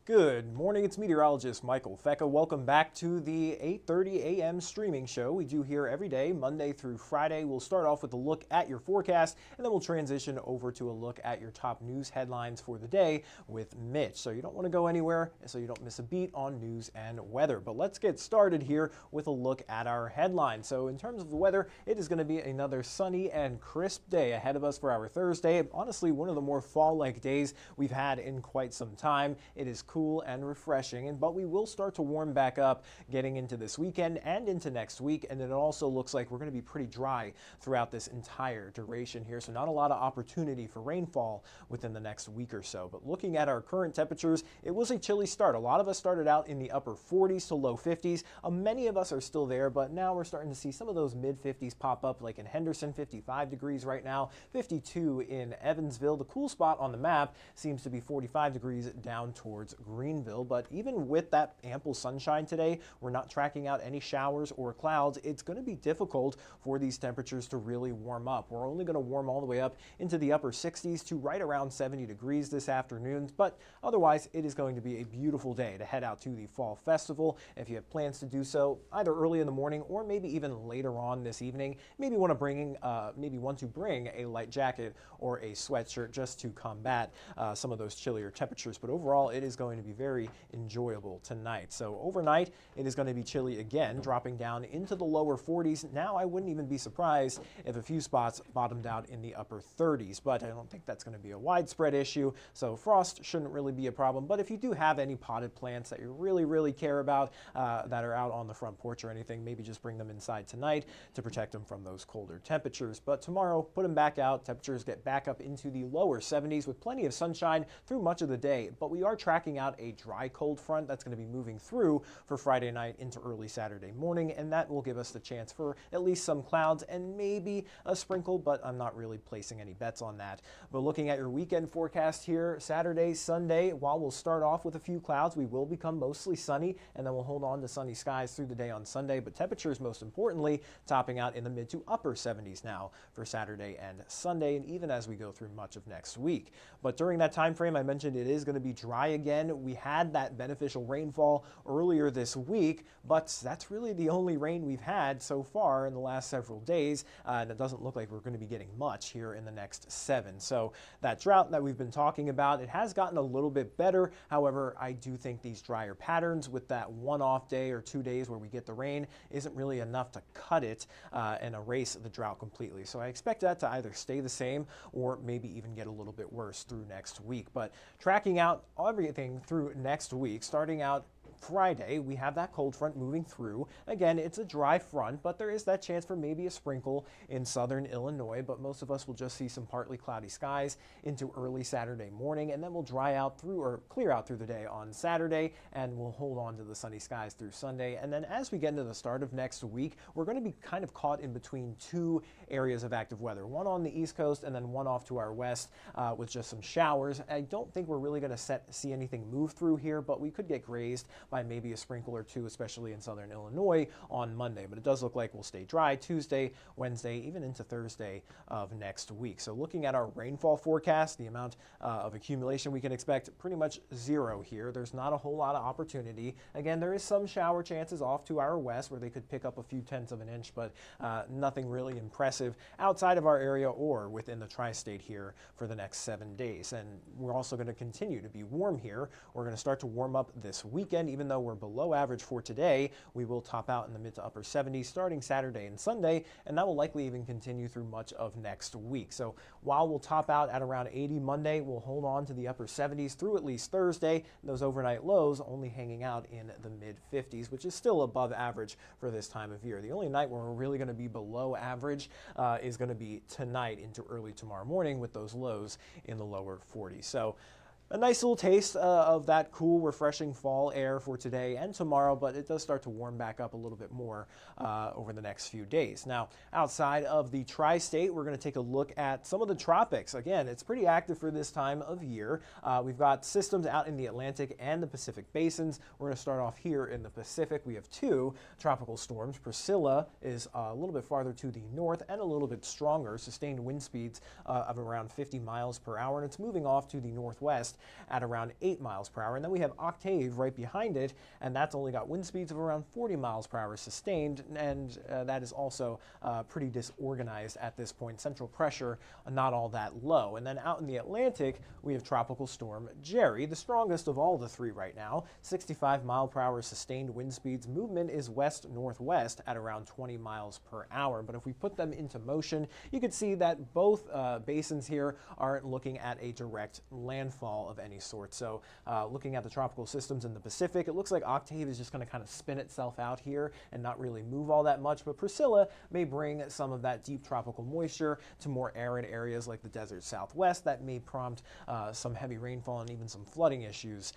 Good morning, it's meteorologist Michael Fecka. Welcome back to the 8:30 a.m. streaming show we do here every day, Monday through Friday. We'll start off with a look at your forecast, and then we'll transition over to a look at your top news headlines for the day with Mitch. So you don't want to go anywhere, so you don't miss a beat on news and weather. But let's get started here with a look at our headlines. So in terms of the weather, it is going to be another sunny and crisp day ahead of us for our Thursday. Honestly, one of the more fall-like days we've had in quite some time. It is cool and refreshing, but we will start to warm back up getting into this weekend and into next week. And then it also looks like we're going to be pretty dry throughout this entire duration here, so not a lot of opportunity for rainfall within the next week or so. But looking at our current temperatures, it was a chilly start. A lot of us started out in the upper 40s to low 50s. Many of us are still there, but now we're starting to see some of those mid 50s pop up, like in Henderson, 55 degrees right now, 52 in Evansville. The cool spot on the map seems to be 45 degrees down towards Greenville. But even with that ample sunshine today, we're not tracking out any showers or clouds. It's going to be difficult for these temperatures to really warm up. We're only going to warm all the way up into the upper 60s to right around 70 degrees this afternoon. But otherwise, it is going to be a beautiful day to head out to the Fall Festival. If you have plans to do so, either early in the morning or maybe even later on this evening, maybe want to bring a light jacket or a sweatshirt just to combat some of those chillier temperatures. But overall, it is going to be very enjoyable tonight. So overnight, it is going to be chilly again, dropping down into the lower 40s. Now, I wouldn't even be surprised if a few spots bottomed out in the upper 30s, but I don't think that's going to be a widespread issue. So frost shouldn't really be a problem. But if you do have any potted plants that you really care about that are out on the front porch or anything, maybe just bring them inside tonight to protect them from those colder temperatures. But tomorrow, put them back out. Temperatures get back up into the lower 70s with plenty of sunshine through much of the day. But we are tracking out a dry cold front that's going to be moving through for Friday night into early Saturday morning, and that will give us the chance for at least some clouds and maybe a sprinkle, but I'm not really placing any bets on that. But looking at your weekend forecast here, Saturday, Sunday, while we'll start off with a few clouds, we will become mostly sunny, and then we'll hold on to sunny skies through the day on Sunday. But temperatures, most importantly, topping out in the mid to upper 70s now for Saturday and Sunday, and even as we go through much of next week. But during that time frame, I mentioned it is going to be dry again. We had that beneficial rainfall earlier this week, but that's really the only rain we've had so far in the last several days, and it doesn't look like we're going to be getting much here in the next 7. So that drought that we've been talking about, it has gotten a little bit better. However, I do think these drier patterns with that one-off day or 2 days where we get the rain isn't really enough to cut it and erase the drought completely. So I expect that to either stay the same or maybe even get a little bit worse through next week. But tracking out everything through next week, starting out Friday, we have that cold front moving through. Again, it's a dry front, but there is that chance for maybe a sprinkle in southern Illinois, but most of us will just see some partly cloudy skies into early Saturday morning, and then we'll dry out through or clear out through the day on Saturday, and we'll hold on to the sunny skies through Sunday. And then as we get into the start of next week, we're going to be kind of caught in between two areas of active weather, one on the East Coast and then one off to our west with just some showers. I don't think we're really going to see anything move through here, but we could get grazed by maybe a sprinkle or two, especially in southern Illinois on Monday. But it does look like we'll stay dry Tuesday, Wednesday, even into Thursday of next week. So looking at our rainfall forecast, the amount of accumulation we can expect, pretty much zero here. There's not a whole lot of opportunity. Again, there is some shower chances off to our west where they could pick up a few tenths of an inch, but nothing really impressive outside of our area or within the tri-state here for the next 7 days. And we're also going to continue to be warm here. We're going to start to warm up this weekend, even though we're below average for today. We will top out in the mid to upper 70s starting Saturday and Sunday, and that will likely even continue through much of next week. So while we'll top out at around 80 Monday, we'll hold on to the upper 70s through at least Thursday. Those overnight lows only hanging out in the mid 50s, which is still above average for this time of year. The only night where we're really going to be below average is going to be tonight into early tomorrow morning with those lows in the lower 40s. So a nice little taste of that cool, refreshing fall air for today and tomorrow, but it does start to warm back up a little bit more over the next few days. Now, outside of the tri-state, we're going to take a look at some of the tropics. Again, it's pretty active for this time of year. We've got systems out in the Atlantic and the Pacific basins. We're going to start off here in the Pacific. We have two tropical storms. Priscilla is a little bit farther to the north and a little bit stronger, sustained wind speeds of around 50 miles per hour, and it's moving off to the northwest at around 8 miles per hour. And then we have Octave right behind it, and that's only got wind speeds of around 40 miles per hour sustained, and that is also pretty disorganized at this point. Central pressure not all that low. And then out in the Atlantic, we have Tropical Storm Jerry, the strongest of all the three right now. 65 mile per hour sustained wind speeds. Movement is west-northwest at around 20 miles per hour. But if we put them into motion, you could see that both basins here aren't looking at a direct landfall of any sort. So looking at the tropical systems in the Pacific, it looks like Octave is just going to kind of spin itself out here and not really move all that much. But Priscilla may bring some of that deep tropical moisture to more arid areas like the desert Southwest. That may prompt some heavy rainfall and even some flooding issues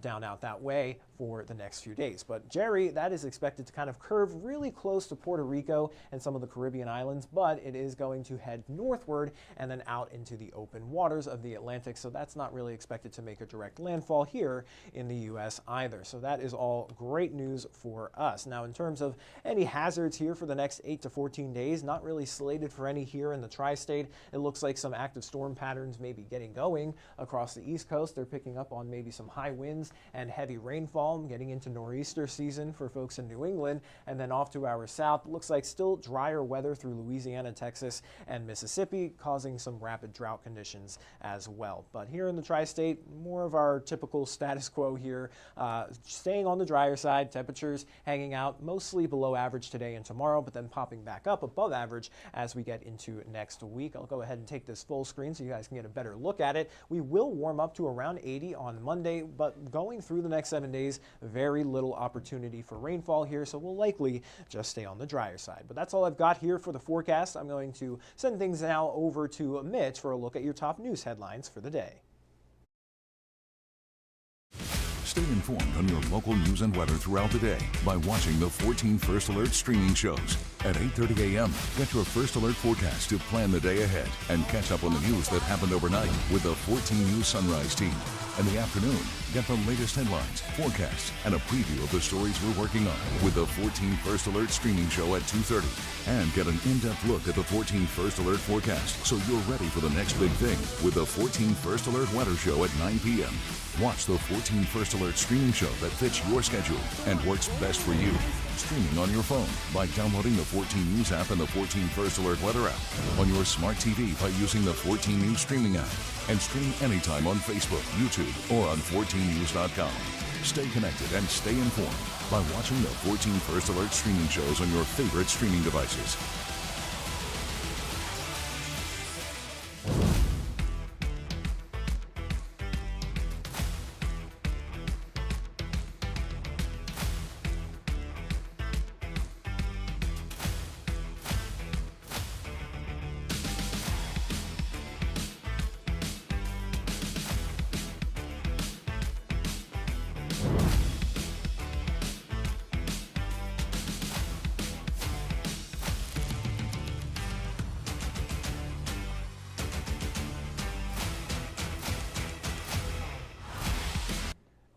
down out that way for the next few days. But Jerry, that is expected to kind of curve really close to Puerto Rico and some of the Caribbean islands, but it is going to head northward and then out into the open waters of the Atlantic. So that's not really expected to make a direct landfall here in the U.S. either. So that is all great news for us. Now, in terms of any hazards here for the next 8 to 14 days, not really slated for any here in the tri-state. It looks like some active storm patterns may be getting going across the East Coast. They're picking up on maybe some high winds and heavy rainfall, getting into nor'easter season for folks in New England. And then off to our south, it looks like still drier weather through Louisiana, Texas, and Mississippi, causing some rapid drought conditions as well. But here in the tri-state, more of our typical status quo here, staying on the drier side, temperatures hanging out mostly below average today and tomorrow, but then popping back up above average as we get into next week. I'll go ahead and take this full screen so you guys can get a better look at it. We will warm up to around 80 on Monday, but going through the next 7 days, very little opportunity for rainfall here, so we'll likely just stay on the drier side. But that's all I've got here for the forecast. I'm going to send things now over to Mitch for a look at your top news headlines for the day. Stay informed on your local news and weather throughout the day by watching the 14 First Alert streaming shows. At 8:30 a.m., get your First Alert forecast to plan the day ahead and catch up on the news that happened overnight with the 14 News Sunrise team. In the afternoon, get the latest headlines, forecasts, and a preview of the stories we're working on with the 14 First Alert streaming show at 2:30. And get an in-depth look at the 14 First Alert forecast so you're ready for the next big thing with the 14 First Alert weather show at 9 p.m. Watch the 14 First Alert streaming show that fits your schedule and works best for you. Streaming on your phone by downloading the 14 News app and the 14 First Alert weather app. On your smart TV by using the 14 News streaming app. And stream anytime on Facebook, YouTube, or on 14news.com. Stay connected and stay informed by watching the 14 First Alert streaming shows on your favorite streaming devices.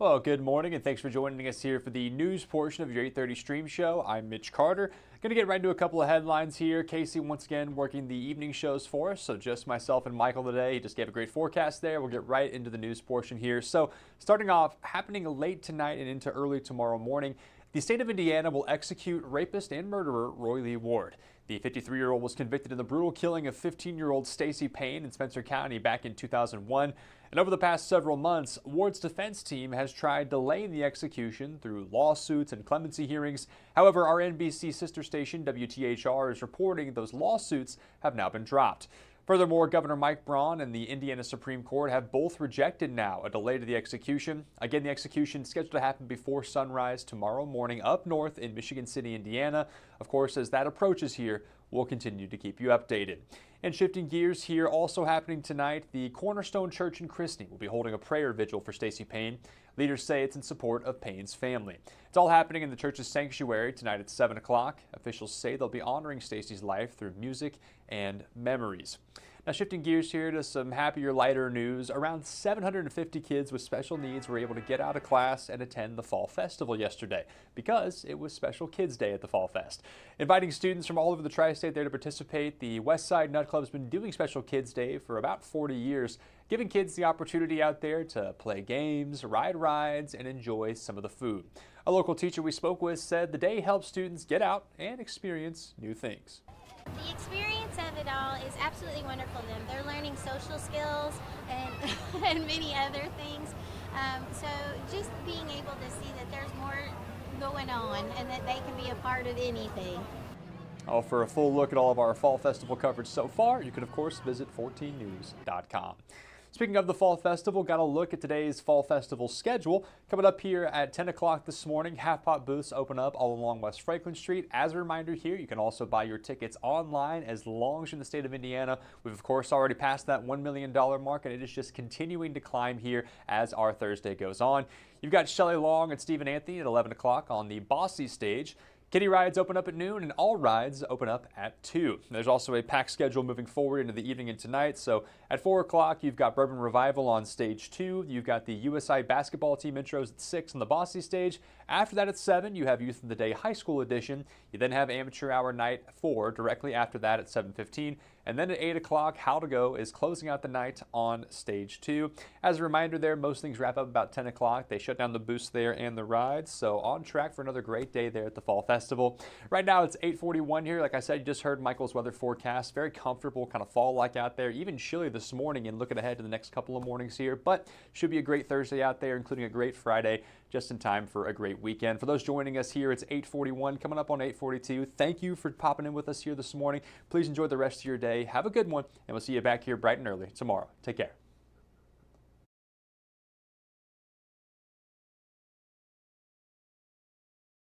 Well, good morning and thanks for joining us here for the news portion of your 8:30 stream show. I'm Mitch Carter. Going to get right into a couple of headlines here. Casey once again working the evening shows for us, so just myself and Michael today. He just gave a great forecast there. We'll get right into the news portion here. So starting off, happening late tonight and into early tomorrow morning, the state of Indiana will execute rapist and murderer Roy Lee Ward. The 53-year-old was convicted in the brutal killing of 15-year-old Stacey Payne in Spencer County back in 2001. And over the past several months, Ward's defense team has tried delaying the execution through lawsuits and clemency hearings. However, our NBC sister station, WTHR, is reporting those lawsuits have now been dropped. Furthermore, Governor Mike Braun and the Indiana Supreme Court have both rejected now a delay to the execution. Again, the execution is scheduled to happen before sunrise tomorrow morning up north in Michigan City, Indiana. Of course, as that approaches here, we'll continue to keep you updated. And shifting gears here, also happening tonight, the Cornerstone Church in Christie will be holding a prayer vigil for Stacey Payne. Leaders say it's in support of Payne's family. It's all happening in the church's sanctuary tonight at 7 o'clock. Officials say they'll be honoring Stacey's life through music and memories. Now shifting gears here to some happier, lighter news, around 750 kids with special needs were able to get out of class and attend the Fall Festival yesterday because it was Special Kids Day at the Fall Fest. Inviting students from all over the tri-state there to participate, the West Side Nut Club has been doing Special Kids Day for about 40 years, giving kids the opportunity out there to play games, ride rides, and enjoy some of the food. A local teacher we spoke with said the day helps students get out and experience new things. The experience of it all is absolutely wonderful to them. They're learning social skills and, and many other things. So just being able to see that there's more going on and that they can be a part of anything. Oh, for a full look at all of our Fall Festival coverage so far, you can of course visit 14news.com. Speaking of the Fall Festival, got a look at today's Fall Festival schedule. Coming up here at 10 o'clock this morning, half-pot booths open up all along West Franklin Street. As a reminder here, you can also buy your tickets online as long as you're in the state of Indiana. We've of course already passed that $1 million mark, and it is just continuing to climb here as our Thursday goes on. You've got Shelley Long and Stephen Anthony at 11 o'clock on the Bossy stage. Kiddie rides open up at noon and all rides open up at 2. There's also a packed schedule moving forward into the evening and tonight. So at 4 o'clock, you've got Bourbon Revival on stage 2. You've got the USI basketball team intros at 6 on the Bossy stage. After that at 7, you have Youth of the Day High School edition. You then have Amateur Hour Night 4 directly after that at 7:15. And then at 8 o'clock, How to Go is closing out the night on stage 2. As a reminder there, most things wrap up about 10 o'clock. They shut down the booths there and the rides. So on track for another great day there at the Fall Festival. Right now it's 8:41 here. Like I said, you just heard Michael's weather forecast. Very comfortable, kind of fall-like out there. Even chilly this morning and looking ahead to the next couple of mornings here. But should be a great Thursday out there, including a great Friday, just in time for a great weekend. For those joining us here, it's 8:41, coming up on 8:42. Thank you for popping in with us here this morning. Please enjoy the rest of your day. Have a good one, and we'll see you back here bright and early tomorrow. Take care.